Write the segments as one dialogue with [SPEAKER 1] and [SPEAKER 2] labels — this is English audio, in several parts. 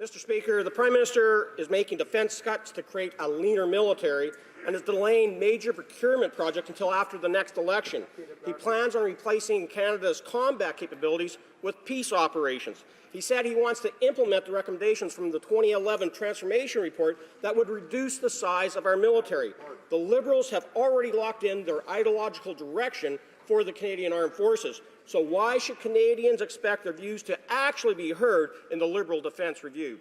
[SPEAKER 1] Mr. Speaker, the Prime Minister is making defence cuts to create a leaner military and is delaying major procurement projects until after the next election. He plans on replacing Canada's combat capabilities with peace operations. He said he wants to implement the recommendations from the 2011 Transformation Report that would reduce the size of our military. The Liberals have already locked in their ideological direction for the Canadian Armed Forces. So why should Canadians expect their views to actually be heard in the Liberal Defence Review?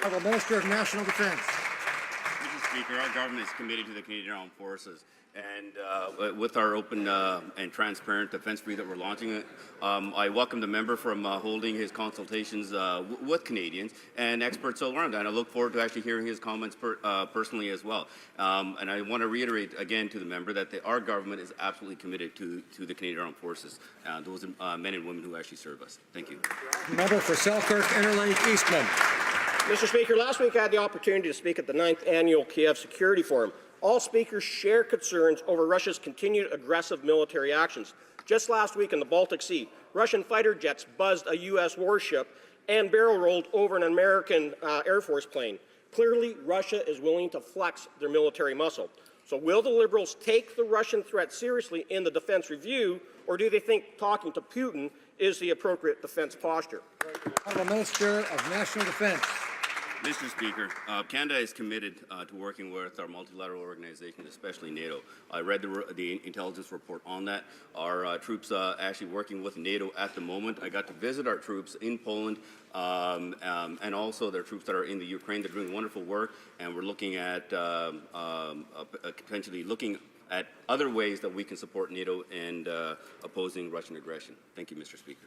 [SPEAKER 2] The Minister of National Defence.
[SPEAKER 3] Mr. Speaker, our government is committed to the Canadian Armed Forces. And with our open and transparent defence review that we're launching, I welcome the member from holding his consultations with Canadians and experts all around. And I look forward to actually hearing his comments personally as well. And I want to reiterate again to the member that our government is absolutely committed to the Canadian Armed Forces, those men and women who actually serve us. Thank you.
[SPEAKER 2] Member for Selkirk, Interlake, Eastman.
[SPEAKER 1] Mr. Speaker, last week I had the opportunity to speak at the 9th Annual Kiev Security Forum. All speakers share concerns over Russia's continued aggressive military actions. Just last week in the Baltic Sea, Russian fighter jets buzzed a U.S. warship and barrel-rolled over an American Air Force plane. Clearly, Russia is willing to flex their military muscle. So will the Liberals take the Russian threat seriously in the defense review, or do they think talking to Putin is the appropriate defense posture?
[SPEAKER 2] The Minister of National Defence.
[SPEAKER 3] Mr. Speaker, Canada is committed to working with our multilateral organizations, especially NATO. I read the intelligence report on that. Our troops actually working with NATO at the moment. I got to visit our troops in Poland and also their troops that are in the Ukraine. They're doing wonderful work, and we're looking at potentially looking at other ways that we can support NATO and opposing Russian aggression. Thank you, Mr. Speaker.